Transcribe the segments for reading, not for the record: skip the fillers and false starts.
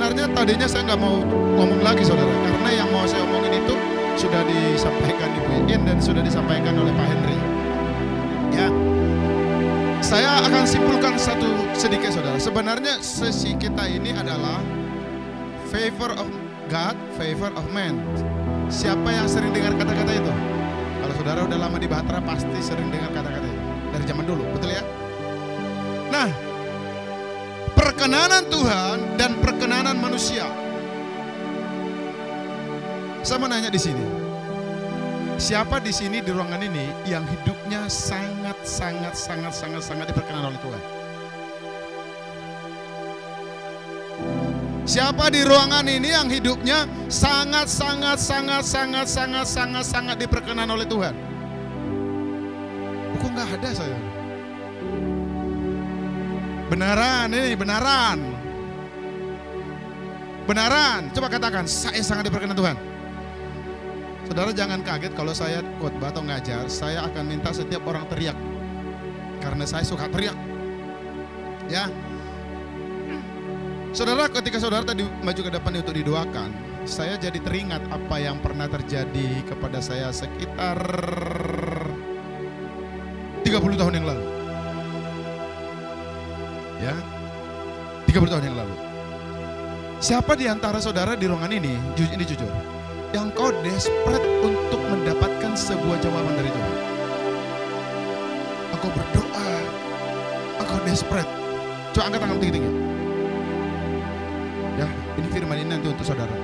sebenarnya tadinya saya nggak mau ngomong lagi saudara, karena yang mau saya omongin itu sudah disampaikan Ibu Iin dan sudah disampaikan oleh Pak Henry. Ya, saya akan simpulkan satu sedikit saudara. Sebenarnya sesi kita ini adalah favor of God, favor of man. Siapa yang sering dengar kata-kata itu? Kalau saudara udah lama di Bahtera pasti sering dengar kata-kata itu dari zaman dulu, betul ya? Nah, perkenanan Tuhan dan perkenanan manusia. Saya mau nanya di sini, siapa di sini di ruangan ini yang hidupnya sangat diperkenan oleh Tuhan? Siapa di ruangan ini yang hidupnya sangat diperkenan oleh Tuhan? Kok nggak ada saya? Benaran ini, benaran. Benaran, coba katakan, saya sangat diperkenan Tuhan. Saudara jangan kaget kalau saya khotbah atau ngajar, saya akan minta setiap orang teriak. Karena saya suka teriak. Ya. Saudara, ketika saudara tadi maju ke depan untuk didoakan, saya jadi teringat apa yang pernah terjadi kepada saya sekitar 30 tahun yang lalu. Ya, 30 tahun yang lalu. Siapa di antara saudara di ruangan ini jujur, yang kau desperate untuk mendapatkan sebuah jawaban dari Tuhan? Engkau berdoa, engkau desperate. Coba angkat tangan tinggi-tinggi. Ya, ini firman ini nanti untuk saudara.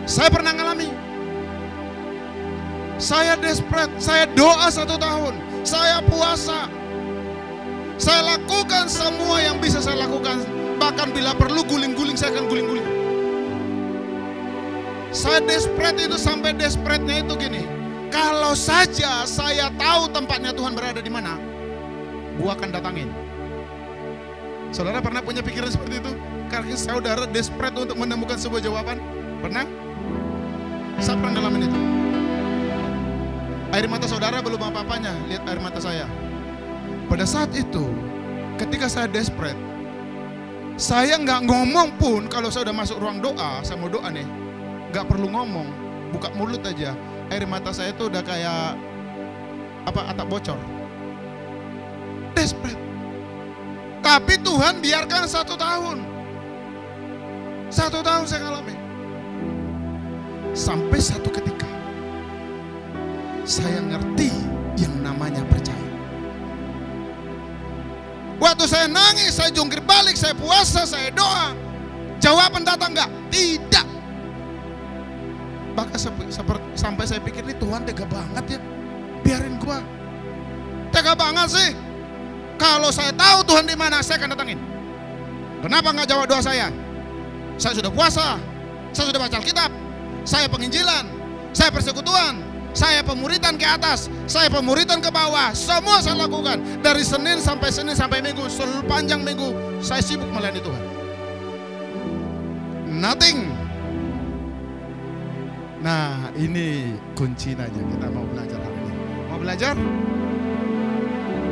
Saya pernah ngalami. Saya desperate, saya doa 1 tahun, saya puasa. Saya lakukan semua yang bisa saya lakukan. Bahkan bila perlu guling-guling, saya akan guling-guling. Saya desperate itu sampai desperate-nya itu gini. Kalau saja saya tahu tempatnya Tuhan berada di mana, gua akan datangin. Saudara pernah punya pikiran seperti itu? Karena saudara desperate untuk menemukan sebuah jawaban? Pernah? Saya pernah ngalamin itu. Air mata saudara belum apa-apanya, lihat air mata saya. Pada saat itu, ketika saya desperate, saya nggak ngomong pun. Kalau saya udah masuk ruang doa, saya mau doa nih, nggak perlu ngomong, buka mulut aja. Air mata saya tuh udah kayak atap bocor. Desperate. Tapi Tuhan biarkan 1 tahun. 1 tahun saya ngalami. Sampai satu ketika, saya ngerti yang namanya percaya. Waktu saya nangis, saya jungkir balik, saya puasa, saya doa. Jawaban datang enggak? Tidak. Bahkan sampai saya pikir ini Tuhan tega banget ya. Biarin gua. Tega banget sih. Kalau saya tahu Tuhan di mana, saya akan datangin. Kenapa enggak jawab doa saya? Saya sudah puasa, saya sudah baca Alkitab, saya penginjilan, saya persekutuan, saya pemuridan ke atas, saya pemuridan ke bawah, semua saya lakukan. Dari Senin sampai Minggu, seluruh panjang minggu, saya sibuk melayani Tuhan. Nothing. Nah, ini kuncinya kita mau belajar hari ini. Mau belajar?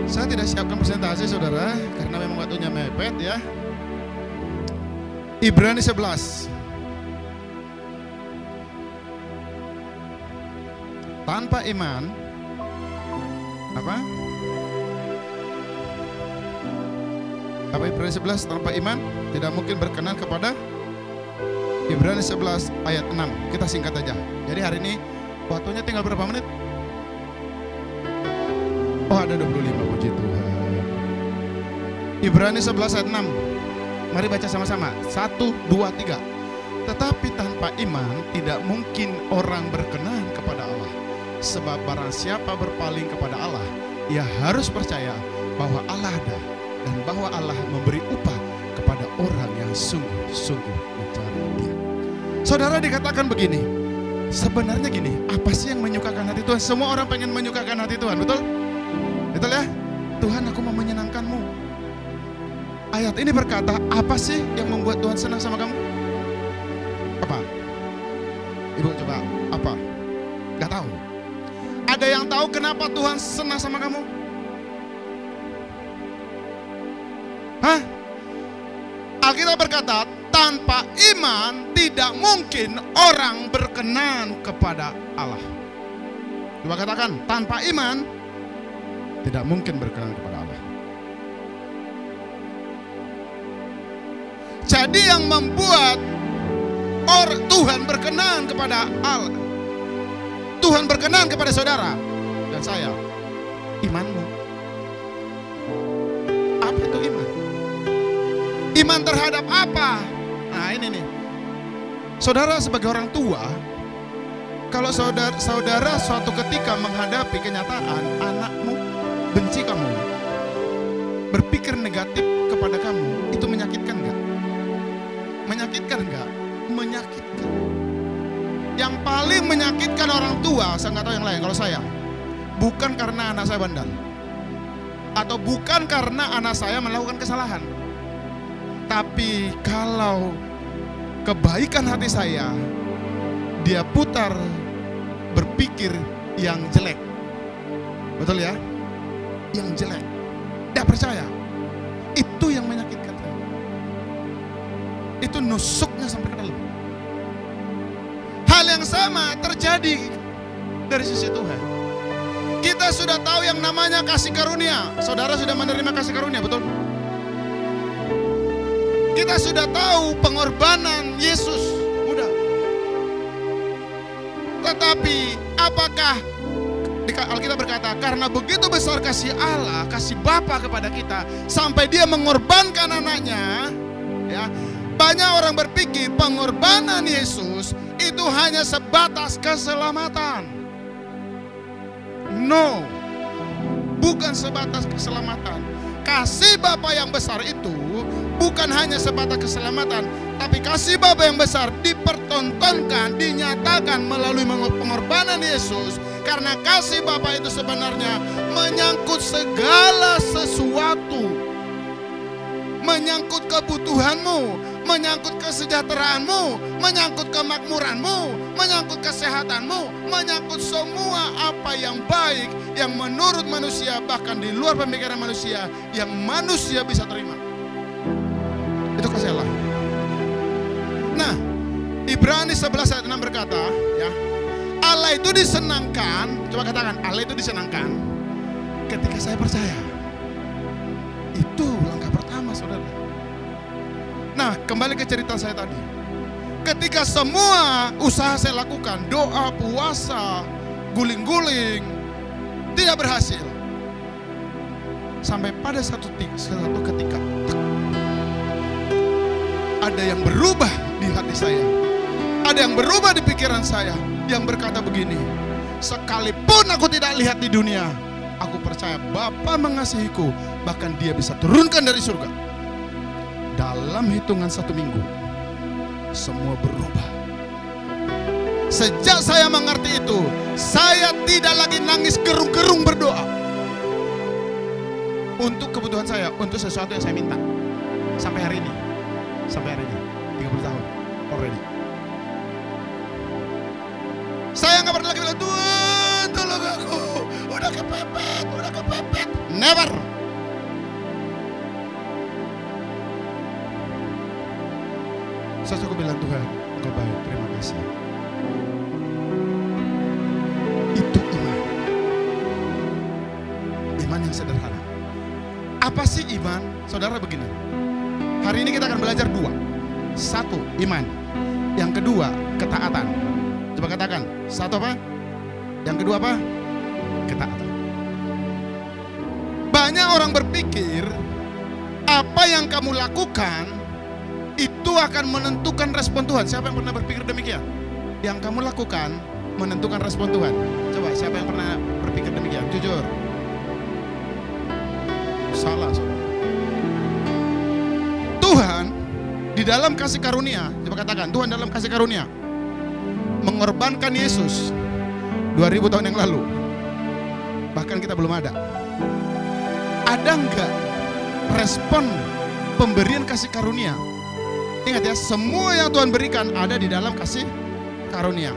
Saya tidak siapkan presentasi saudara, karena memang waktunya mepet ya. Ibrani 11. Tanpa iman, apa Ibrani 11? Tanpa iman tidak mungkin berkenan kepada. Ibrani 11 ayat 6. Kita singkat aja. Jadi hari ini waktunya tinggal berapa menit? Oh, ada 25, puji Tuhan. Ibrani 11 ayat 6. Mari baca sama-sama. 1, 2, 3. Tetapi tanpa iman tidak mungkin orang berkenan kepada Allah. Sebab barang siapa berpaling kepada Allah, ia harus percaya bahwa Allah ada dan bahwa Allah memberi upah kepada orang yang sungguh-sungguh mencari Dia. Saudara, dikatakan begini, sebenarnya gini, apa sih yang menyukakan hati Tuhan? Semua orang pengen menyukakan hati Tuhan, betul? Betul ya? Tuhan, aku mau menyenangkan-Mu. Ayat ini berkata, apa sih yang membuat Tuhan senang sama kamu? Apa? Ibu coba, apa? Gak tahu. Ada yang tahu kenapa Tuhan senang sama kamu? Hah? Alkitab berkata, tanpa iman tidak mungkin orang berkenan kepada Allah. Coba katakan, tanpa iman tidak mungkin berkenan kepada Allah. Jadi yang membuat Tuhan berkenan kepada Allah, Tuhan berkenan kepada saudara dan saya, imanmu. Apa itu iman? Iman terhadap apa? Nah ini nih, saudara sebagai orang tua, kalau saudara suatu ketika menghadapi kenyataan anakmu benci kamu, berpikir negatif kepada kamu, itu menyakitkan nggak? Menyakitkan nggak? Menyakitkan. Yang paling menyakitkan orang tua, saya nggak tahu yang lain, kalau saya, bukan karena anak saya bandel, atau bukan karena anak saya melakukan kesalahan, tapi kalau kebaikan hati saya dia putar berpikir yang jelek. Betul ya? Yang jelek. Dia percaya. Itu yang menyakitkan. Itu nusuknya sampai ke dalam. Hal yang sama terjadi dari sisi Tuhan. Kita sudah tahu yang namanya kasih karunia. Saudara sudah menerima kasih karunia, betul? Kita sudah tahu pengorbanan Yesus. Mudah. Tetapi apakah Alkitab berkata, karena begitu besar kasih Allah, kasih Bapa kepada kita, sampai dia mengorbankan anaknya, ya. Banyak orang berpikir pengorbanan Yesus itu hanya sebatas keselamatan. No, bukan sebatas keselamatan. Kasih Bapa yang besar itu bukan hanya sebatas keselamatan, tapi kasih Bapa yang besar dipertontonkan, dinyatakan melalui pengorbanan Yesus. Karena kasih Bapa itu sebenarnya menyangkut segala sesuatu. Menyangkut kebutuhanmu, menyangkut kesejahteraanmu, menyangkut kemakmuranmu, menyangkut kesehatanmu, menyangkut semua apa yang baik, yang menurut manusia, bahkan di luar pemikiran manusia, yang manusia bisa terima. Itu kasih Allah. Nah, Ibrani 11 ayat 6 berkata, ya, Allah itu disenangkan, coba katakan, Allah itu disenangkan ketika saya percaya. Itu langkah pertama, saudara. Nah, kembali ke cerita saya tadi. Ketika semua usaha saya lakukan, doa, puasa, guling-guling, tidak berhasil. Sampai pada satu ketika, ada yang berubah di hati saya. Ada yang berubah di pikiran saya, yang berkata begini, sekalipun aku tidak lihat di dunia, aku percaya Bapa mengasihiku, bahkan dia bisa turunkan dari surga. Dalam hitungan 1 minggu, semua berubah. Sejak saya mengerti itu, saya tidak lagi nangis gerung-gerung berdoa untuk kebutuhan saya, untuk sesuatu yang saya minta. Sampai hari ini, 30 tahun already. Saya nggak pernah lagi bilang, Tuhan tolong aku, udah kepepet. Never. Saya cukup bilang, Tuhan Engkau baik, terima kasih. Itu iman. Iman yang sederhana. Apa sih iman? Saudara begini, hari ini kita akan belajar 2. 1, iman. Yang kedua, ketaatan. Coba katakan, 1 apa? Yang kedua apa? Ketaatan. Banyak orang berpikir apa yang kamu lakukan itu akan menentukan respon Tuhan. Siapa yang pernah berpikir demikian? Yang kamu lakukan menentukan respon Tuhan. Coba, siapa yang pernah berpikir demikian? Jujur. Salah, saudara. Tuhan di dalam kasih karunia, coba katakan, Tuhan dalam kasih karunia mengorbankan Yesus 2000 tahun yang lalu. Bahkan kita belum ada. Ada enggak respon pemberian kasih karunia? Ingat ya, semua yang Tuhan berikan ada di dalam kasih karunia.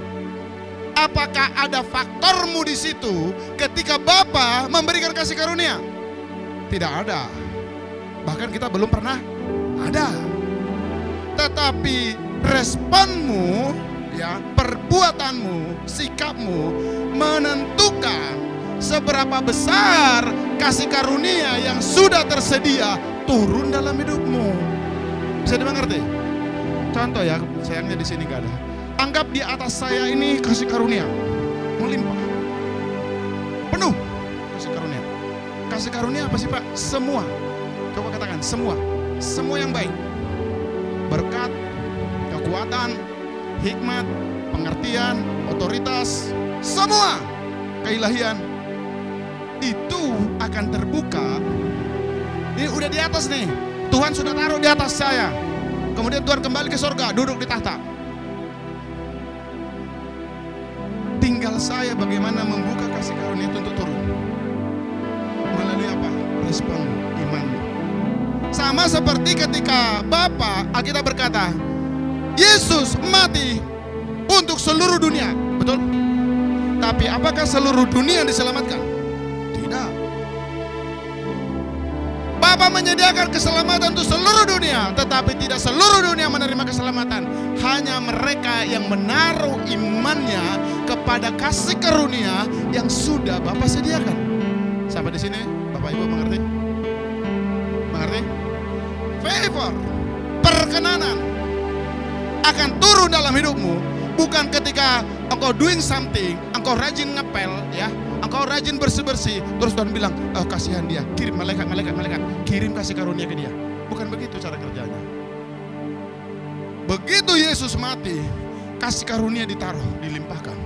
Apakah ada faktormu di situ ketika Bapa memberikan kasih karunia? Tidak ada. Bahkan kita belum pernah ada. Tetapi responmu, ya, perbuatanmu, sikapmu menentukan seberapa besar kasih karunia yang sudah tersedia turun dalam hidupmu. Bisa dimengerti? Contoh ya, sayangnya di sini gak ada. Anggap di atas saya ini kasih karunia melimpah, penuh kasih karunia. Kasih karunia apa sih Pak? Semua. Coba katakan semua. Semua yang baik. Berkat, kekuatan, hikmat, pengertian, otoritas, semua keilahian itu akan terbuka. Ini udah di atas nih. Tuhan sudah taruh di atas saya. Kemudian Tuhan kembali ke surga, duduk di tahta. Tinggal saya bagaimana membuka kasih karunia itu untuk turun. Melalui apa? Respon imanmu. Sama seperti ketika Bapa, Alkitab berkata, Yesus mati untuk seluruh dunia. Betul? Tapi apakah seluruh dunia diselamatkan? Tidak. Bapa menyediakan keselamatan untuk seluruh dunia, tetapi tidak seluruh dunia menerima keselamatan. Hanya mereka yang menaruh imannya kepada kasih karunia yang sudah Bapa sediakan. Sampai di sini, Bapak Ibu mengerti? Mengerti? Favor, perkenanan akan turun dalam hidupmu bukan ketika engkau doing something, engkau rajin ngepel, ya, engkau rajin bersih-bersih, terus Tuhan bilang, oh kasihan dia, kirim malaikat, kirim kasih karunia ke dia. Bukan begitu cara kerjanya. Begitu Yesus mati, kasih karunia ditaruh, dilimpahkan,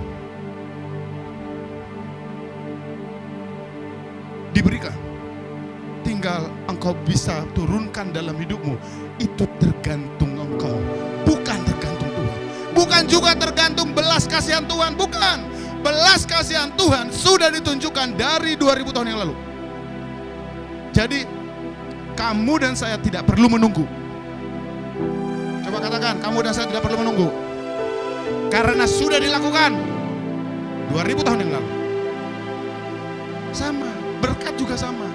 diberikan. Tinggal engkau bisa turunkan dalam hidupmu. Itu tergantung engkau, bukan tergantung Tuhan. Bukan juga tergantung belas kasihan Tuhan, bukan. Belas kasihan Tuhan sudah ditunjukkan dari 2000 tahun yang lalu. Jadi kamu dan saya tidak perlu menunggu. Coba katakan, kamu dan saya tidak perlu menunggu. Karena sudah dilakukan 2000 tahun yang lalu. Sama, berkat juga sama.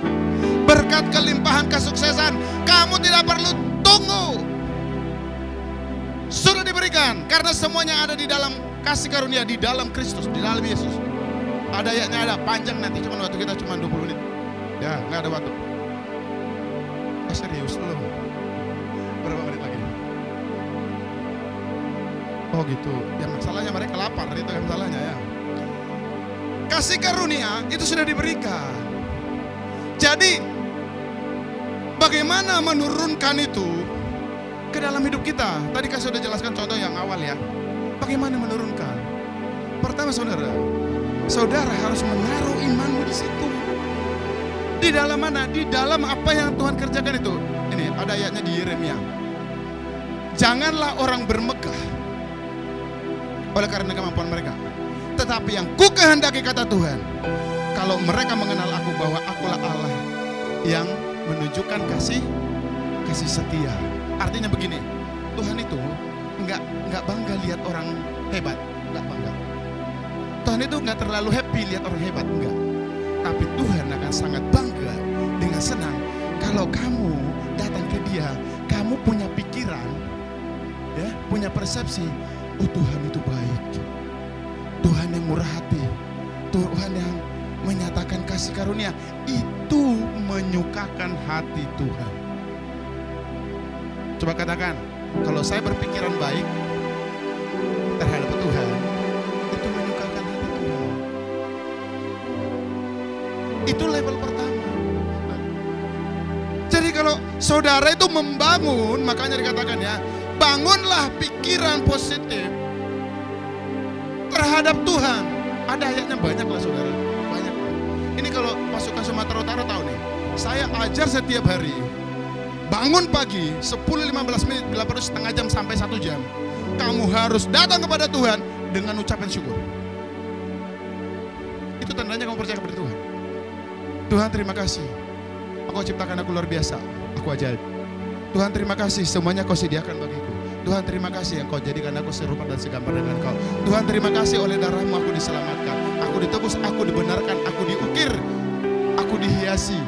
Berkat kelimpahan kesuksesan, kamu tidak perlu tunggu. Sudah diberikan, karena semuanya ada di dalam kasih karunia, di dalam Kristus, di dalam Yesus. Ada ayatnya, ada panjang nanti, cuma waktu kita cuma 20 menit. Ya, nggak ada waktu. Serius loh. Berapa menit lagi? Oh gitu. Yang masalahnya mereka lapar, itu yang masalahnya ya. Kasih karunia itu sudah diberikan. Jadi bagaimana menurunkan itu ke dalam hidup kita? Tadi kan sudah jelaskan contoh yang awal ya. Bagaimana menurunkan? Pertama saudara harus menaruh imanmu di situ. Di dalam mana? Di dalam apa yang Tuhan kerjakan itu. Ini ada ayatnya di Yeremia. Janganlah orang bermegah oleh karena kemampuan mereka, tetapi yang ku kehendaki, kata Tuhan, kalau mereka mengenal aku bahwa akulah Allah yang menunjukkan kasih setia. Artinya begini, Tuhan itu enggak bangga lihat orang hebat, enggak bangga. Tuhan itu enggak terlalu happy lihat orang hebat, enggak. Tapi Tuhan akan sangat bangga dengan senang kalau kamu datang ke Dia, kamu punya pikiran, ya, punya persepsi, oh Tuhan itu baik, Tuhan yang murah hati, Tuhan yang menyatakan kasih karunia. Itu menyukakan hati Tuhan. Coba katakan, kalau saya berpikiran baik terhadap Tuhan, itu menyukakan hati Tuhan. Itu level pertama. Jadi kalau saudara itu membangun, makanya dikatakan ya, bangunlah pikiran positif terhadap Tuhan. Ada ayatnya banyak lah saudara, banyak. Ini kalau pasukan Sumatera Utara tahu nih, saya ajar setiap hari. Bangun pagi 10-15 menit, bila perlu setengah jam sampai 1 jam. Kamu harus datang kepada Tuhan dengan ucapan syukur. Itu tandanya kamu percaya kepada Tuhan. Tuhan terima kasih, Engkau ciptakan aku luar biasa, aku ajaib. Tuhan terima kasih semuanya Kau sediakan bagiku. Tuhan terima kasih Engkau jadikan aku serupa dan segambar dengan Kau. Tuhan terima kasih oleh darah-Mu aku diselamatkan, aku ditebus, aku dibenarkan, aku diukir, aku dihiasi.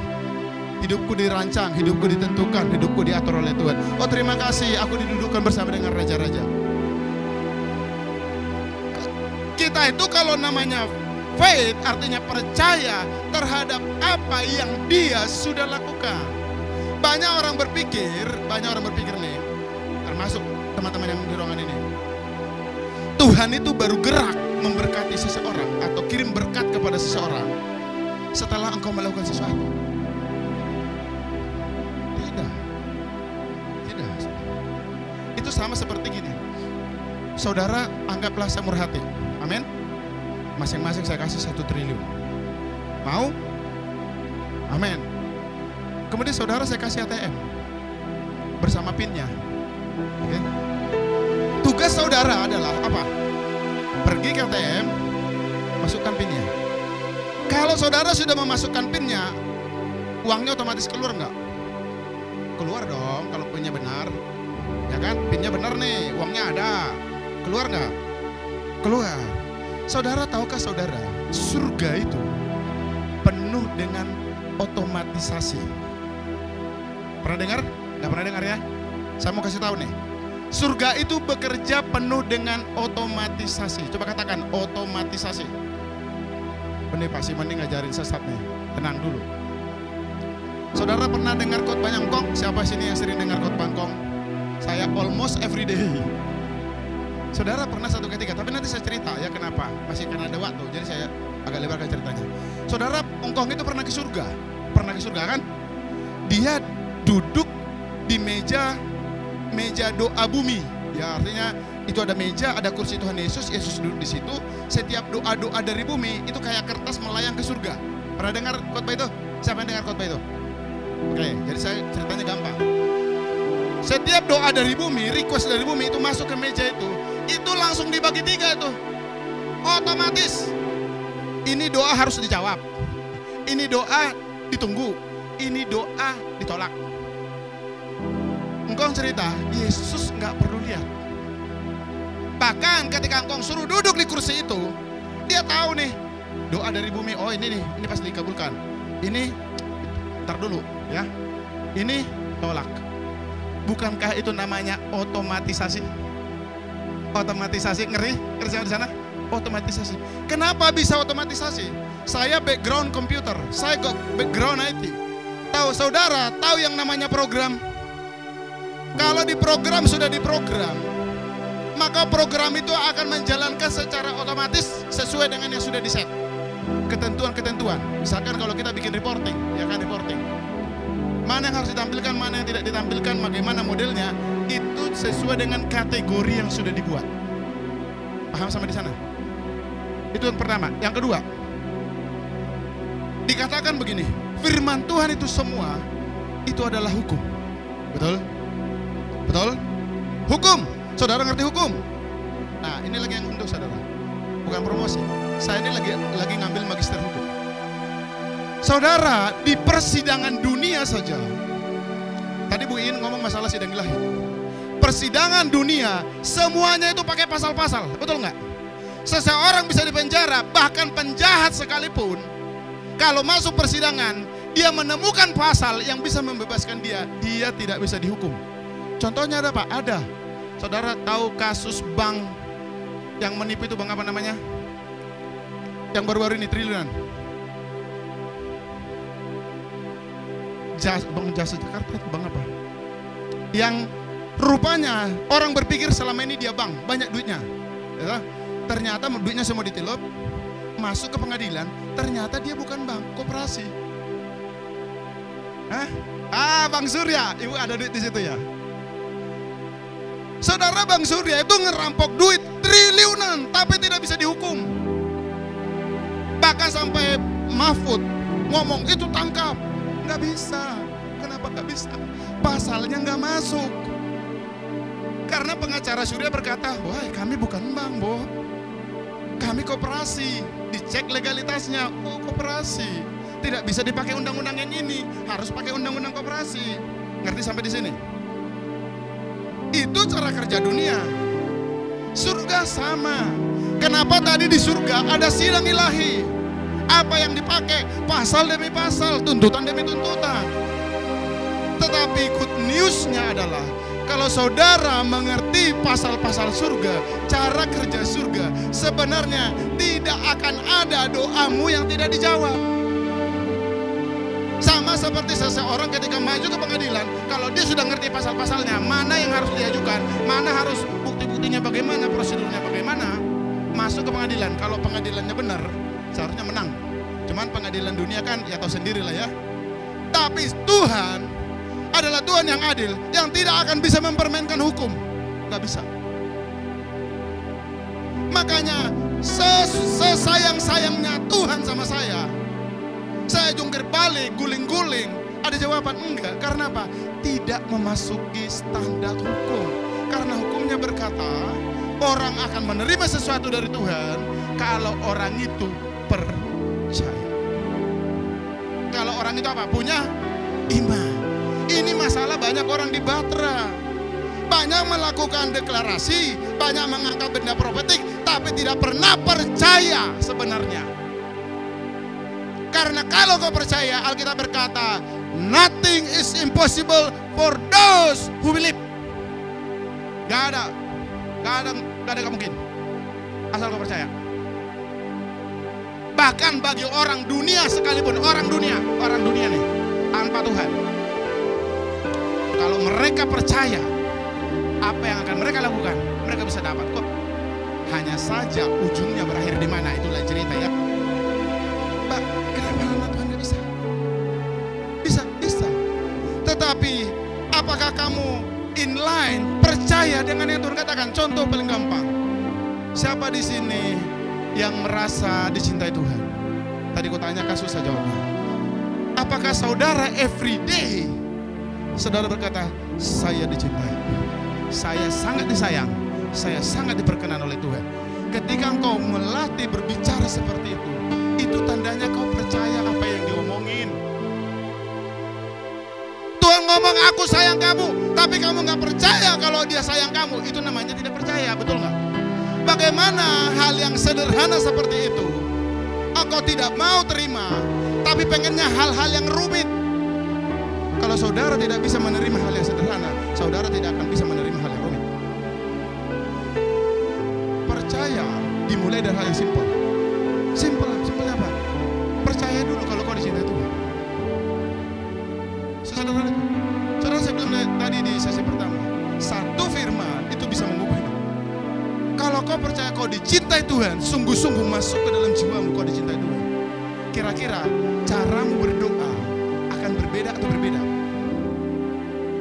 Hidupku dirancang, hidupku ditentukan, hidupku diatur oleh Tuhan. Oh terima kasih, aku didudukkan bersama dengan raja-raja. Kita itu kalau namanya faith artinya percaya terhadap apa yang dia sudah lakukan. Banyak orang berpikir nih, termasuk teman-teman yang di ruangan ini, Tuhan itu baru gerak memberkati seseorang atau kirim berkat kepada seseorang setelah engkau melakukan sesuatu. Tidak. Itu sama seperti gini. Saudara anggaplah saya murah hati. Amin. Masing-masing saya kasih 1 triliun. Mau? Amin. Kemudian saudara saya kasih ATM bersama PIN-nya. Oke. Tugas saudara adalah apa? Pergi ke ATM, masukkan PIN-nya. Kalau saudara sudah memasukkan PIN-nya, uangnya otomatis keluar nggak? Keluar dong kalau PIN-nya benar. Ya kan? PIN-nya benar nih, uangnya ada. Keluar nggak? Keluar. Saudara tahukah saudara, surga itu penuh dengan otomatisasi. Pernah dengar? Nggak pernah dengar ya? Saya mau kasih tahu nih. Surga itu bekerja penuh dengan otomatisasi. Coba katakan otomatisasi. Benih Pak Simon ini ngajarin sesat nih. Tenang dulu. Saudara pernah dengar khotbah Ngkong? Siapa sini yang sering dengar khotbah Ngkong? Saya almost every day. Saudara pernah satu ketika, tapi nanti saya cerita ya kenapa. Masih karena ada waktu, jadi saya agak lebarkan ceritanya. Saudara Ngkong itu pernah ke surga. Pernah ke surga kan? Dia duduk di meja doa bumi. Ya artinya itu ada meja, ada kursi Tuhan Yesus, Yesus duduk di situ. Setiap doa-doa dari bumi itu kayak kertas melayang ke surga. Pernah dengar khotbah itu? Siapa yang dengar khotbah itu? Oke, jadi saya ceritanya gampang. Setiap doa dari bumi, request dari bumi itu masuk ke meja itu langsung dibagi 3 itu. Otomatis. Ini doa harus dijawab. Ini doa ditunggu. Ini doa ditolak. Engkong cerita, Yesus nggak perlu lihat. Bahkan ketika engkong suruh duduk di kursi itu, dia tahu nih, doa dari bumi, oh ini nih, ini pasti dikabulkan. Ini, ntar dulu ya, ini tolak. Bukankah itu namanya otomatisasi? Otomatisasi, ngeri di sana? Otomatisasi. Kenapa bisa otomatisasi? Saya background komputer, saya background IT. Tahu saudara, tahu yang namanya program? Kalau diprogram sudah diprogram, maka program itu akan menjalankan secara otomatis sesuai dengan yang sudah diset. Ketentuan-ketentuan. Misalkan kalau kita bikin reporting, ya kan reporting. Mana yang harus ditampilkan, mana yang tidak ditampilkan, bagaimana modelnya, itu sesuai dengan kategori yang sudah dibuat. Paham sama di sana? Itu yang pertama. Yang kedua, dikatakan begini, firman Tuhan itu semua, itu adalah hukum. Betul? Betul? Hukum. Saudara ngerti hukum? Nah, ini lagi yang untuk saudara. Bukan promosi. Saya ini lagi ngambil magister hukum. Saudara, di persidangan dunia saja. Tadi Bu In ngomong masalah sidang ilahi. Persidangan dunia, semuanya itu pakai pasal-pasal. Betul nggak? Seseorang bisa dipenjara, bahkan penjahat sekalipun. Kalau masuk persidangan, dia menemukan pasal yang bisa membebaskan dia. Dia tidak bisa dihukum. Contohnya ada Pak? Ada. Saudara tahu kasus bank yang menipu itu, bank apa namanya? Yang baru-baru ini triliunan. Bank Jasa Jakarta itu bank apa? Yang rupanya orang berpikir selama ini dia bank, banyak duitnya. Ya, ternyata duitnya semua ditilup, masuk ke pengadilan, ternyata dia bukan bank, koperasi. Hah? Bang Surya, ibu ada duit di situ ya? Saudara, Bang Surya itu ngerampok duit triliunan, tapi tidak bisa dihukum. Bahkan sampai Mahfud ngomong itu tangkap. Nggak bisa. Kenapa nggak bisa? Pasalnya nggak masuk. Karena pengacara Surya berkata, wah kami bukan bank, Bo. Kami koperasi. Dicek legalitasnya, oh koperasi. Tidak bisa dipakai undang-undang yang ini. Harus pakai undang-undang koperasi. Ngerti sampai di sini? Itu cara kerja dunia. Surga sama. Kenapa tadi di surga ada sidang ilahi? Apa yang dipakai? Pasal demi pasal, tuntutan demi tuntutan. Tetapi good news-nya adalah kalau saudara mengerti pasal-pasal surga, cara kerja surga, sebenarnya tidak akan ada doamu yang tidak dijawab. Sama seperti seseorang ketika maju ke pengadilan, kalau dia sudah ngerti pasal-pasalnya, mana yang harus diajukan, mana harus bukti-buktinya bagaimana, prosedurnya bagaimana, masuk ke pengadilan. Kalau pengadilannya benar, seharusnya menang. Cuman pengadilan dunia kan ya tahu sendiri lah ya. Tapi Tuhan adalah Tuhan yang adil, yang tidak akan bisa mempermainkan hukum. Gak bisa. Makanya sesayang-sayangnya Tuhan sama saya jungkir balik, guling-guling, ada jawaban enggak. Karena apa? Tidak memasuki standar hukum. Karena hukumnya berkata, orang akan menerima sesuatu dari Tuhan kalau orang itu percaya. Kalau orang itu apa? Punya iman. Ini masalah banyak orang di Batra. Banyak melakukan deklarasi, banyak mengangkat benda profetik, tapi tidak pernah percaya sebenarnya. Karena kalau kau percaya, Alkitab berkata, nothing is impossible for those who believe. Gak ada gak mungkin. Asal kau percaya. Bahkan bagi orang dunia sekalipun, orang dunia nih, tanpa Tuhan. Kalau mereka percaya, apa yang akan mereka lakukan, mereka bisa dapat kok. Hanya saja ujungnya berakhir di mana, itulah cerita ya. Kenapa anak Tuhan gak bisa? Bisa. Tetapi apakah kamu inline percaya dengan yang Tuhan katakan? Contoh paling gampang. Siapa di sini yang merasa dicintai Tuhan? Tadi ku tanyakan susah jawabnya. Apakah saudara everyday saudara berkata, saya dicintai, saya sangat disayang, saya sangat diperkenan oleh Tuhan? Ketika engkau melatih berbicara seperti itu tandanya kau percaya apa yang diomongin. Tuhan ngomong aku sayang kamu, tapi kamu gak percaya kalau dia sayang kamu, itu namanya tidak percaya, betul gak? Bagaimana hal yang sederhana seperti itu engkau tidak mau terima, tapi pengennya hal-hal yang rumit. Kalau saudara tidak bisa menerima hal yang sederhana, saudara tidak akan bisa menerima hal yang rumit. Percaya dimulai dari hal yang simpel. Simpelnya apa? Percaya dulu kalau kau dicintai Tuhan. Sesederhana itu. Saudara, saya bilang tadi di sesi pertama, satu firman itu bisa mengubah hidup. Kalau kau percaya kau dicintai Tuhan, sungguh-sungguh masuk ke dalam jiwamu kau dicintai Tuhan. Kira-kira caramu berdoa akan berbeda atau berbeda?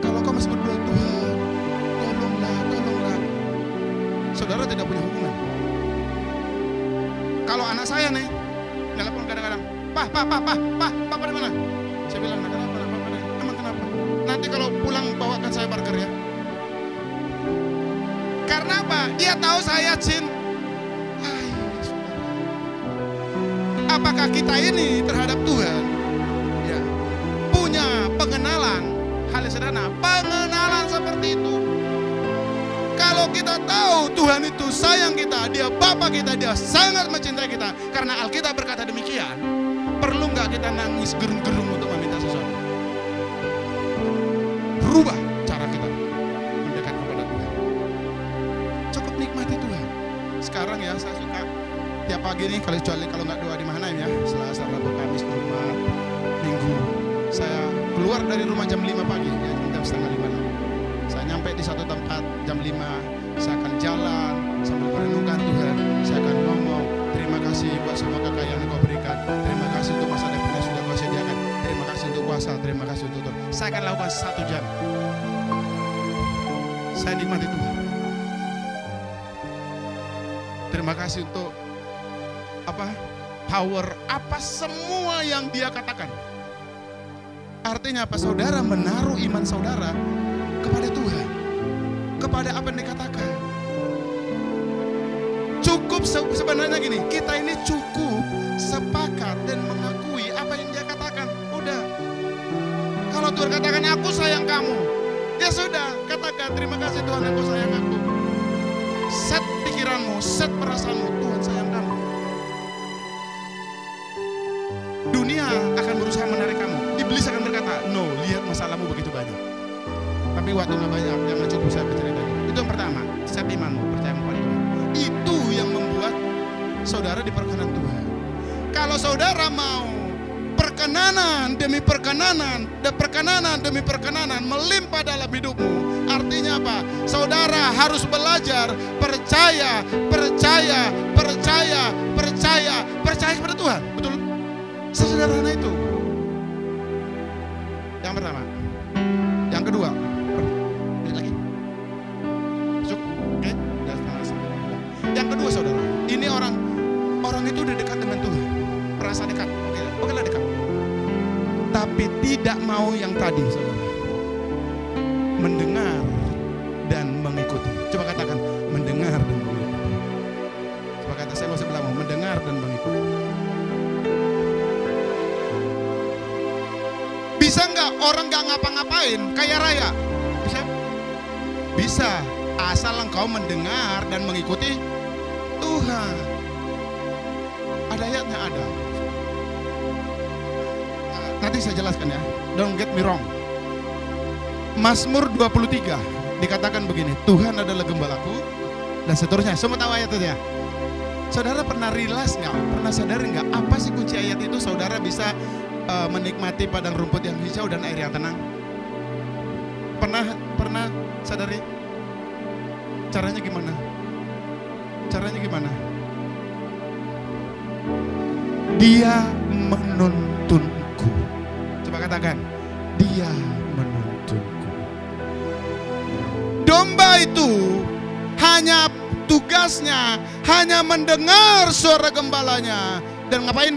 Kalau kau masih berdoa, Tuhan, tolonglah, saudara tidak punya hubungan. Kalau anak saya nih, telepon kadang-kadang, Pak, di mana? Saya bilang, kenapa? Emang kenapa? Nanti kalau pulang bawakan saya burger ya. Karena apa? Dia tahu saya cinta. Apakah kita ini terhadap Tuhan ya, punya pengenalan hal yang sederhana, pengenalan seperti itu? Kalau kita tahu Tuhan itu sayang kita, dia Bapa kita, dia sangat mencintai kita, karena Alkitab berkata demikian, perlu nggak kita nangis gerung-gerung untuk meminta sesuatu? Rubah cara kita mendekat kepada Tuhan. Cukup nikmati Tuhan. Sekarang ya saya suka tiap pagi nih, kecuali kalau nggak doa di Mahanaim ya, Selasa, Rabu, Kamis, Jumat, Minggu, saya keluar dari rumah jam 5 pagi, ya, jam setengah 5 lah. Saya nyampe di satu tempat jam 5, saya akan jalan sambil merenungkan Tuhan. Saya akan ngomong, terima kasih buat semua kekayaan yang kau berikan, terima kasih untuk masa depan yang sudah kau sediakan, terima kasih untuk kuasa, terima kasih untuk Tuhan. Saya akan lakukan 1 jam. Saya nikmati Tuhan. Terima kasih untuk power apa semua yang dia katakan. Artinya apa? Saudara menaruh iman saudara kepada Tuhan, kepada apa yang dikatakan. Cukup sebenarnya gini, kita ini cukup sepakat dan mengakui apa yang dia katakan. Udah. Kalau Tuhan katakan aku sayang kamu, ya sudah, katakan terima kasih Tuhan aku sayang aku. Set pikiranmu, set perasaanmu, Tuhan sayang kamu. Dunia akan berusaha menarik kamu. Iblis akan berkata, no, lihat masa masalahmu begitu banyak. Tapi waktu nggak banyak, jangan cukup saya bercerita. Itu yang pertama, siap imanmu, percaya kepada Tuhan. Itu yang membuat saudara diperkenan Tuhan. Kalau saudara mau perkenanan demi perkenanan, dan perkenanan demi perkenanan melimpah dalam hidupmu, artinya apa? Saudara harus belajar percaya kepada Tuhan. Betul? Sesederhana itu. Yang pertama. Yang kedua. Lagi. Cukup. Oke. Yang kedua, saudara. Ini orang itu udah dekat dengan Tuhan. Merasa dekat. Oke lah dekat. Tapi tidak mau yang tadi, saudara. Mendengar dan mengikuti. Coba katakan mendengar dan mengikuti. Coba kata saya mau sebelah mau mendengar dan mengikuti. Bisa nggak orang nggak ngapa-ngapain kaya raya? Bisa? Bisa, asal engkau mendengar dan mengikuti Tuhan. Ada ayatnya, ada. Nanti saya jelaskan ya. Don't get me wrong. Mazmur 23 dikatakan begini, Tuhan adalah gembalaku dan seterusnya. Semua tahu ayat itu ya? Saudara pernah realize nggak? Pernah sadar nggak apa sih kunci ayat itu? Saudara bisa menikmati padang rumput yang hijau dan air yang tenang. Pernah sadari? Caranya gimana? Caranya gimana? Dia menuntunku. Coba katakan, dia menuntunku. Domba itu hanya tugasnya hanya mendengar suara gembalanya dan ngapain?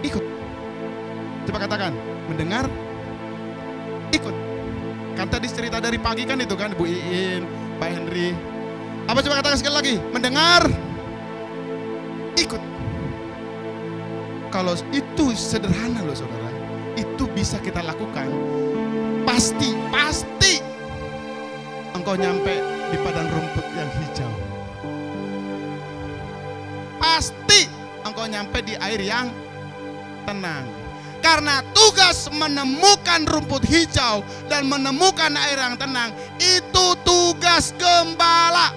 Ikut. Coba katakan, mendengar, ikut. Kan tadi cerita dari pagi kan itu kan, Bu Iin, Pak Henry. Apa coba katakan sekali lagi? Mendengar, ikut. Kalau itu sederhana loh saudara, itu bisa kita lakukan. Pasti engkau nyampe di padang rumput yang hijau. Pasti engkau nyampe di air yang tenang. Karena tugas menemukan rumput hijau dan menemukan air yang tenang itu tugas gembala.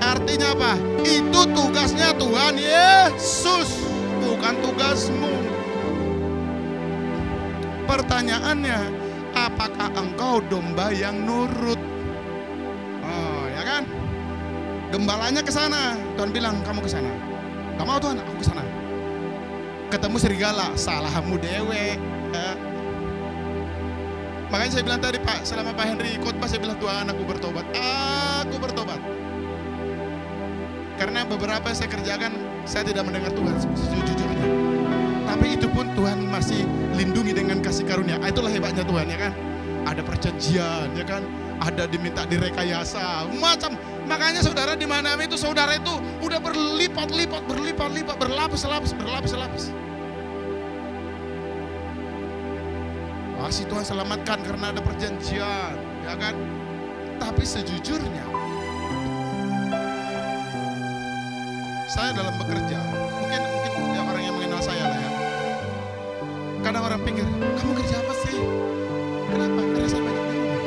Artinya apa? Itu tugasnya Tuhan Yesus, bukan tugasmu. Pertanyaannya, apakah engkau domba yang nurut? Oh, ya kan? Gembalanya ke sana, Tuhan bilang kamu ke sana. Gak mau Tuhan, aku ke sana. Ketemu serigala, salahmu dewe. Makanya saya bilang tadi Pak, selama Pak Henry khotbah saya bilang Tuhan aku bertobat. Aku bertobat. Karena beberapa saya kerjakan saya tidak mendengar Tuhan sejujurnya. Tapi itu pun Tuhan masih lindungi dengan kasih karunia. Itulah hebatnya Tuhan ya kan. Ada perjanjian ya kan. Ada diminta direkayasa macam. Makanya saudara di mana itu saudara itu udah berlipat-lipat, berlapis-lapis. Masih Tuhan selamatkan karena ada perjanjian, ya kan? Tapi sejujurnya, saya dalam bekerja, mungkin ya orang yang mengenal saya lah ya. Kadang orang pikir, kamu kerja apa sih? Kenapa? Karena saya banyak di rumah.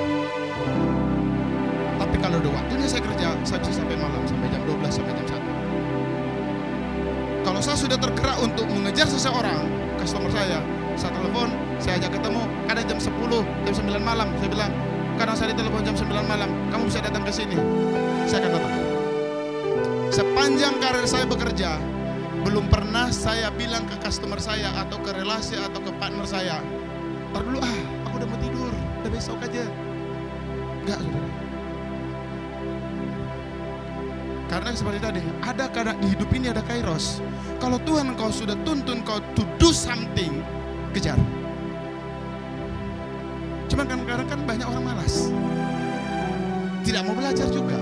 Tapi kalau ada waktunya saya kerja, saya bisa sampai malam, sampai jam 12, sampai jam 1. Kalau saya sudah tergerak untuk mengejar seseorang, customer saya telepon, saya ajak ketemu, kadang jam 10, jam 9 malam, saya bilang, kadang saya ditelepon jam 9 malam, kamu bisa datang ke sini, saya akan datang. Sepanjang karir saya bekerja, belum pernah saya bilang ke customer saya atau ke relasi atau ke partner saya, ntar dulu aku udah mau tidur, udah besok aja. Enggak, saudara. Karena seperti tadi, ada kadang di hidup ini ada kairos. Kalau Tuhan kau sudah tuntun kau to do something, kejar. Cuma kadang-kadang kan banyak orang malas, tidak mau belajar juga.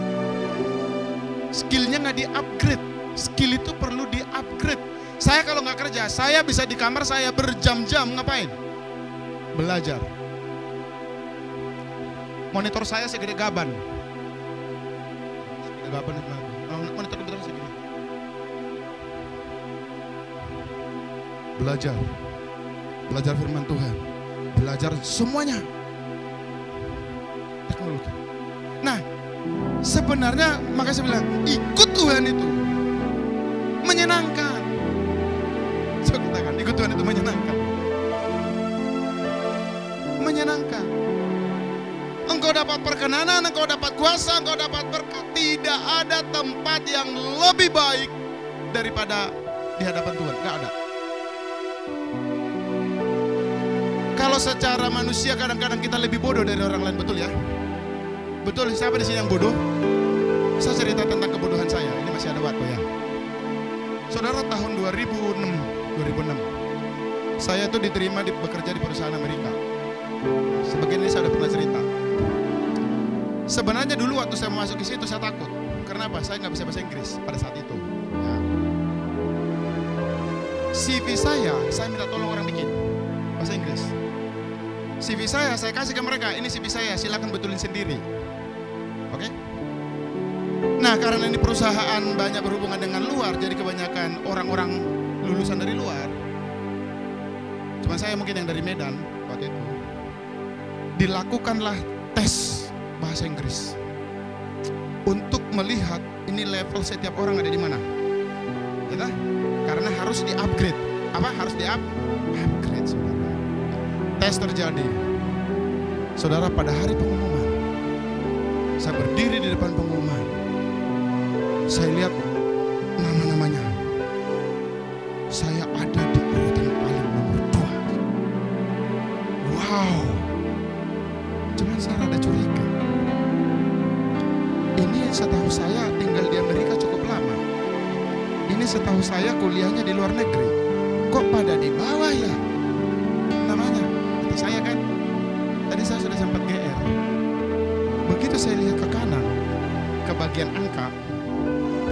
Skillnya nggak di-upgrade. Skill itu perlu di-upgrade. Saya kalau nggak kerja, saya bisa di kamar saya berjam-jam ngapain? Belajar. Monitor saya segede gaban. Segede gaban itu. Monitor komputer segede. Belajar firman Tuhan. belajar semuanya. Teknologi. Nah, sebenarnya makanya saya bilang, ikut Tuhan itu menyenangkan. Coba katakan, ikut Tuhan itu menyenangkan. Menyenangkan. Engkau dapat perkenanan, engkau dapat kuasa, engkau dapat berkat. Tidak ada tempat yang lebih baik daripada di hadapan Tuhan. Gak ada. Kalau secara manusia kadang-kadang kita lebih bodoh dari orang lain, betul ya? Betul, siapa di sini yang bodoh? Saya cerita tentang kebodohan saya. Ini masih ada waktu ya. Saudara, tahun 2006 saya tuh diterima bekerja di perusahaan Amerika. Sebagian ini saya udah pernah cerita. Sebenarnya dulu waktu saya masuk ke situ saya takut. Karena apa? Saya nggak bisa bahasa Inggris pada saat itu. Ya. CV saya minta tolong orang bikin bahasa Inggris. CV saya kasih ke mereka. Ini CV saya, silakan betulin sendiri. Oke? Nah, karena ini perusahaan banyak berhubungan dengan luar, jadi kebanyakan orang-orang lulusan dari luar. Cuma saya mungkin yang dari Medan waktu itu. Dilakukanlah tes bahasa Inggris untuk melihat ini level setiap orang ada di mana. Ya, karena harus di-upgrade. Apa? Harus di-upgrade, saudara. Tes terjadi. Saudara, pada hari pengumuman, saya berdiri di depan pengumuman. Saya lihat nama-namanya. Saya ada di urutan paling nomor 2. Wow. Cuman saya rada curiga. Ini setahu saya tinggal di Amerika cukup lama. Ini setahu saya kuliahnya di luar negeri. Kok pada di bawah ya namanya? Kata saya kan. Tadi saya sudah sempat GR. Begitu saya lihat ke kanan, ke bagian angka,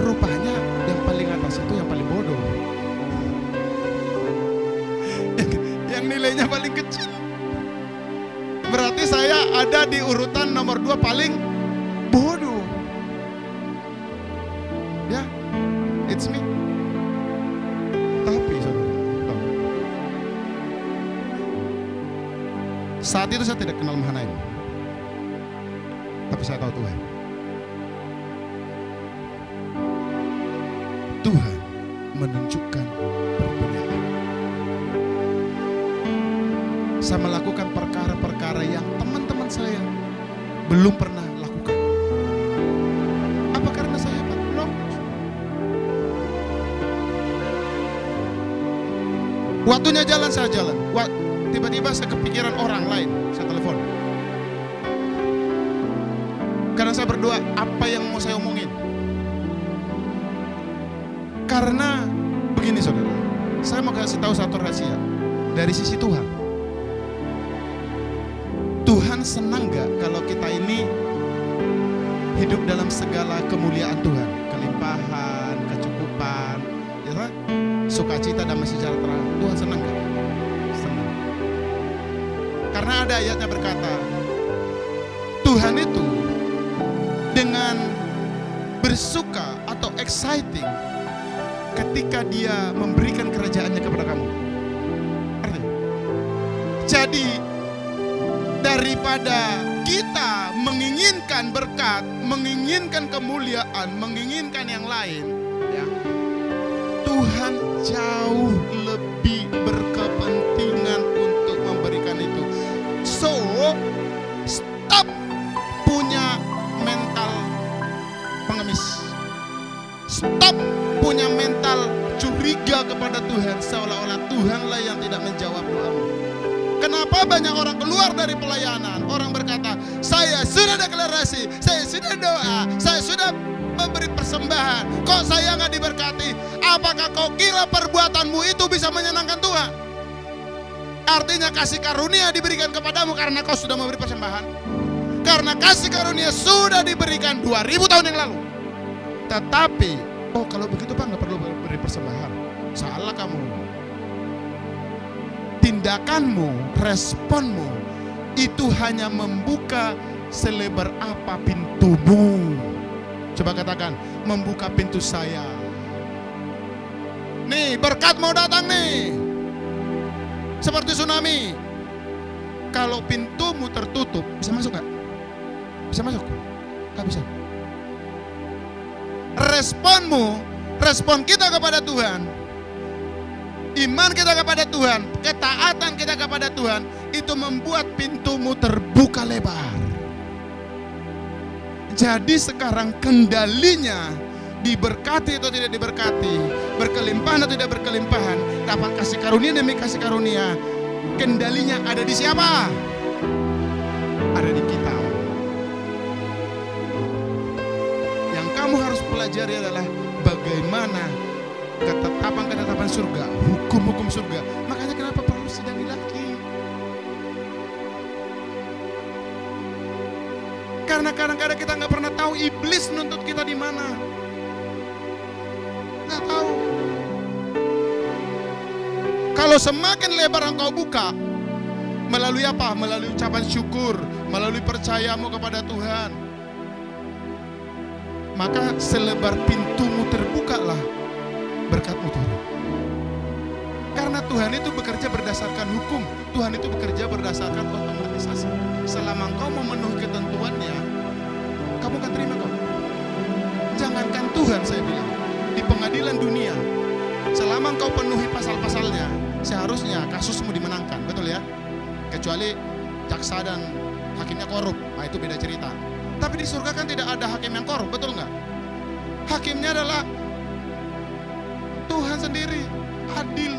rupanya yang paling atas itu yang paling bodoh. Yang nilainya paling kecil. Berarti saya ada di urutan nomor 2 paling bodoh. Ya, it's me. Tapi saudara, saat itu saya tidak kenal Mahanaim. Tapi saya tahu Tuhan. Tuhan menunjukkan perbedaan. Saya melakukan perkara-perkara yang teman-teman saya belum pernah lakukan. Apa karena saya hebat? No. Waktunya jalan, saya jalan. Tiba-tiba saya kepikiran orang lain, saya telepon. Karena saya berdoa, apa yang mau saya omongin? Karena begini saudara, saya mau kasih tahu satu rahasia dari sisi Tuhan. Tuhan senang gak kalau kita ini hidup dalam segala kemuliaan Tuhan, kelimpahan, kecukupan, ya, sukacita, damai sejahtera. Tuhan senang gak? Senang. Karena ada ayatnya berkata, Tuhan itu dengan bersuka atau exciting ketika dia memberikan kerajaannya kepada kamu. Artinya, jadi daripada kita menginginkan berkat, menginginkan kemuliaan, menginginkan yang lain, ya, Tuhan jauh lebih berkepentingan untuk memberikan itu. So, stop punya mental pengemis. Stop punya mental curiga kepada Tuhan, seolah-olah Tuhanlah yang tidak menjawab doamu. Kenapa banyak orang keluar dari pelayanan? Orang berkata, saya sudah deklarasi, saya sudah doa, saya sudah memberi persembahan. Kok saya nggak diberkati? Apakah kau kira perbuatanmu itu bisa menyenangkan Tuhan? Artinya kasih karunia diberikan kepadamu karena kau sudah memberi persembahan. Karena kasih karunia sudah diberikan 2000 tahun yang lalu. Tetapi, oh kalau begitu Pak nggak perlu beri persembahan. Salah kamu. Tindakanmu, responmu itu hanya membuka selebar apa pintumu. Coba katakan, membuka pintu saya. Nih berkat mau datang nih, seperti tsunami. Kalau pintumu tertutup, bisa masuk nggak? Bisa masuk? Nggak bisa. Respon kita kepada Tuhan, iman kita kepada Tuhan, ketaatan kita kepada Tuhan, itu membuat pintumu terbuka lebar. Jadi sekarang kendalinya, diberkati atau tidak diberkati, berkelimpahan atau tidak berkelimpahan, dapat kasih karunia demi kasih karunia, kendalinya ada di siapa? Ada di kita. Yang kamu harus pelajari adalah bagaimana ketetapan surga, hukum-hukum surga. Makanya kenapa perlu sidang ilahi? Karena kadang-kadang kita nggak pernah tahu iblis nuntut kita di mana. Nggak tahu. Kalau semakin lebar engkau buka, melalui apa? Melalui ucapan syukur, melalui percayamu kepada Tuhan, maka selebar pintumu terbukalah berkatmu turun. Karena Tuhan itu bekerja berdasarkan hukum, Tuhan itu bekerja berdasarkan otomatisasi. Selama engkau memenuhi ketentuannya, kamu akan terima kok. Jangankan Tuhan, saya bilang, di pengadilan dunia, selama engkau penuhi pasal-pasalnya, seharusnya kasusmu dimenangkan, betul ya? Kecuali jaksa dan hakimnya korup, nah itu beda cerita. Tapi di surga kan tidak ada hakim yang korup, betul nggak? Hakimnya adalah Tuhan sendiri, adil.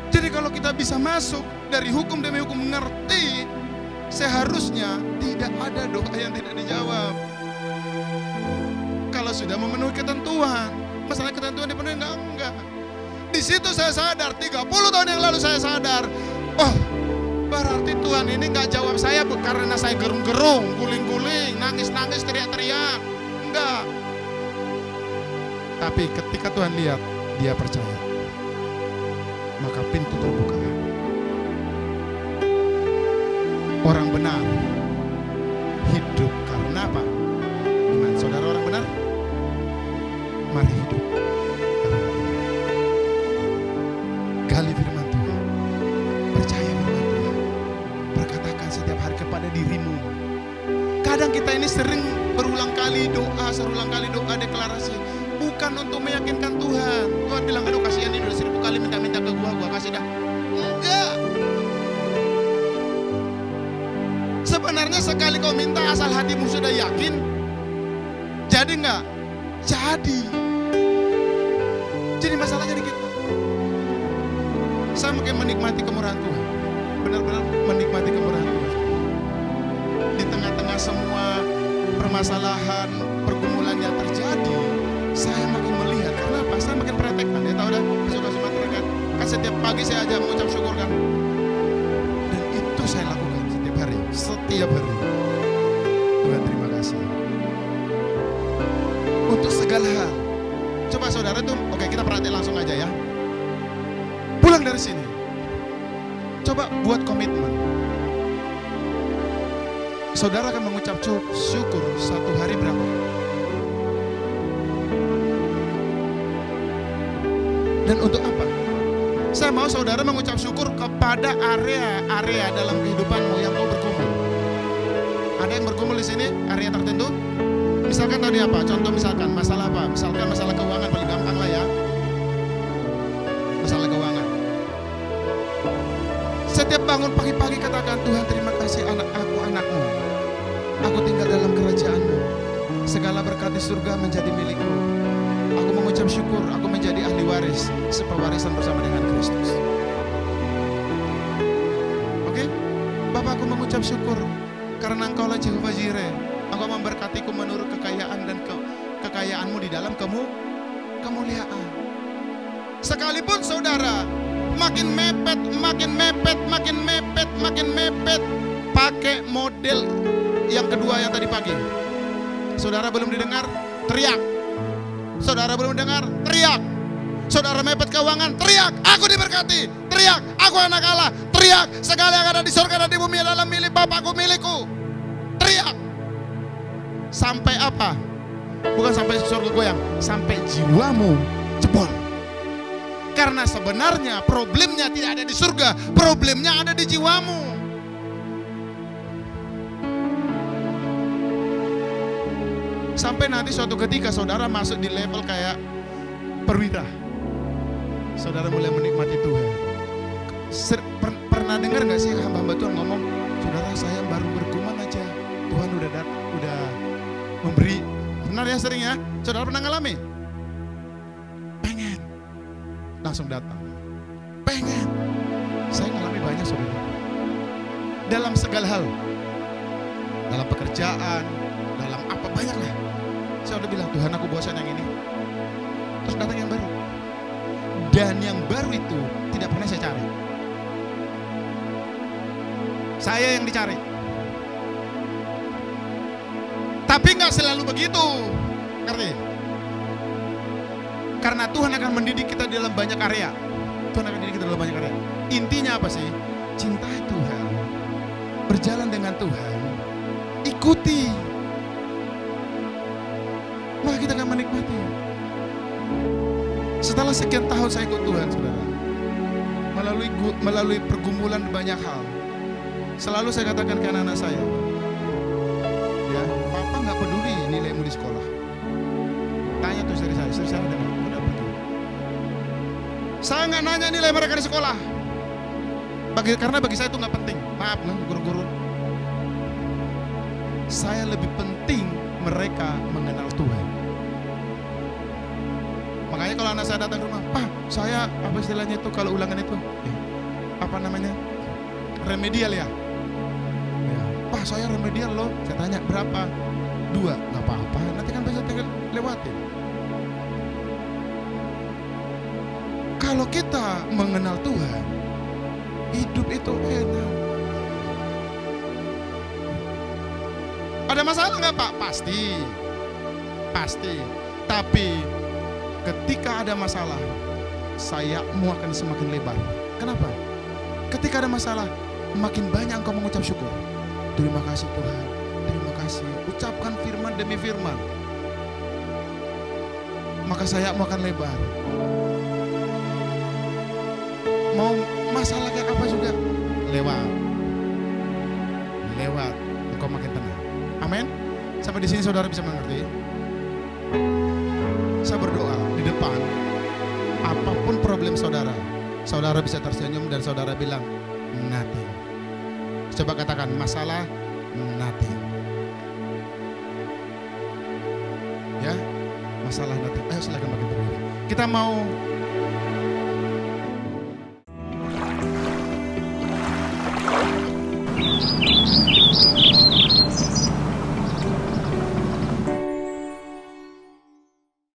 Jadi kalau kita bisa masuk dari hukum demi hukum, mengerti, seharusnya tidak ada doa yang tidak dijawab. Kalau sudah memenuhi ketentuan, masalah ketentuan dipenuhi enggak. Di situ saya sadar, 30 tahun yang lalu saya sadar, oh berarti Tuhan ini nggak jawab saya karena saya gerung-gerung, guling-guling, nangis-nangis, teriak-teriak. Enggak. Tapi ketika Tuhan lihat, dia percaya, maka pintu terbuka. Orang benar hidup karena apa? Iman. Saudara orang benar, mari hidup karena iman. Gali firman Tuhan, percaya firman Tuhan, berkatakan setiap hari kepada dirimu. Kadang kita ini sering berulang kali doa deklarasi, bukan untuk meyakinkan Tuhan. Tuhan bilang, aduh kasihan ini udah 1000 kali minta-minta ke gua kasih dah. Enggak. Sebenarnya sekali kau minta asal hatimu sudah yakin, jadi enggak? Jadi. Jadi masalahnya di kita. Saya makin menikmati kemurahan Tuhan. Benar-benar menikmati kemurahan Tuhan. Di tengah-tengah semua permasalahan, pergumulan yang terjadi, saya makin melihat. Kenapa? Saya makin praktekkan. Ya tahu dah, ke Sumatera kan? Kan setiap pagi saya aja mengucap syukur kan. Dan itu saya lakukan setiap hari. Tuhan terima kasih. Untuk segala hal. Coba saudara tuh, oke kita praktek langsung aja ya. Pulang dari sini, coba buat komitmen. Saudara akan mengucap syukur 1 hari berapa? Dan untuk apa? Saya mau saudara mengucap syukur kepada area dalam kehidupanmu yang kau bergumul. Ada yang bergumul di sini, area tertentu? Misalkan tadi apa? Contoh misalkan masalah apa? Misalkan masalah keuangan, paling gampang lah ya. Masalah keuangan. Setiap bangun pagi-pagi katakan, Tuhan terima kasih anakmu. Aku tinggal dalam kerajaan-Mu. Segala berkat di surga menjadi milikku. Aku mengucap syukur, aku menjadi ahli waris, sepewarisan bersama dengan Kristus. Oke? Bapak, aku mengucap syukur karena Engkaulah Jehovah Jireh. Engkau memberkatiku menurut kekayaan dan kekayaanmu di dalam kemuliaan. Sekalipun saudara makin mepet, pakai model yang kedua yang tadi pagi. Saudara belum didengar, teriak. Saudara belum dengar, teriak. Saudara mepet keuangan, teriak. Aku diberkati, teriak. Aku anak Allah, teriak. Segala yang ada di surga dan di bumi adalah milik Bapakku, milikku. Teriak. Sampai apa? Bukan sampai surga goyang, sampai jiwamu jebol. Karena sebenarnya problemnya tidak ada di surga, problemnya ada di jiwamu. Sampai nanti suatu ketika saudara masuk di level kayak perwira, saudara mulai menikmati Tuhan. Pernah dengar gak sih hamba-hamba Tuhan ngomong, saudara saya baru bergumam aja, Tuhan udah memberi. Benar ya, sering ya? Saudara pernah ngalami? Pengen langsung datang, pengen. Saya ngalami banyak, saudara, dalam segala hal, dalam pekerjaan, dalam apa, banyak lah. Saya udah bilang, Tuhan aku bosan yang ini, terus datang yang baru. Dan yang baru itu tidak pernah saya cari, saya yang dicari. Tapi nggak selalu begitu, ngerti? Karena Tuhan akan mendidik kita dalam banyak area. Tuhan akan mendidik kita dalam banyak area. Intinya apa sih? Cintai Tuhan, berjalan dengan Tuhan, ikuti. Maka kita akan menikmati. Setelah sekian tahun saya ikut Tuhan, saudara, melalui pergumulan banyak hal, selalu saya katakan ke anak-anak saya, ya, Papa nggak peduli nilaimu di sekolah. Tanya tuh istri saya udah pergi. Saya nggak nanya nilai mereka di sekolah, karena bagi saya itu nggak penting. Maaf, guru-guru. Saya lebih penting mereka mengenal Tuhan. Makanya kalau anak saya datang ke rumah, Pak, saya apa istilahnya itu kalau ulangan itu, apa namanya, remedial ya? Pak, saya remedial loh. Saya tanya berapa? 2, nggak apa-apa. Nanti kan bisa tinggal lewatin. Kalau kita mengenal Tuhan, hidup itu enak. Ada masalah nggak, Pak? Pasti. Tapi ketika ada masalah, sayapmu akan semakin lebar. Kenapa? Ketika ada masalah, makin banyak engkau mengucap syukur. Terima kasih Tuhan, terima kasih. Ucapkan firman demi firman, maka sayapmu akan lebar. Mau masalah kayak apa juga, lewat, engkau makin tenang. Amin. Sampai di sini saudara bisa mengerti. Saya berdoa di depan, apapun problem saudara bisa tersenyum dan saudara bilang nothing. Coba katakan, masalah nothing. Ya, masalah nothing. Ayo silakan bagi berdiri. Kita mau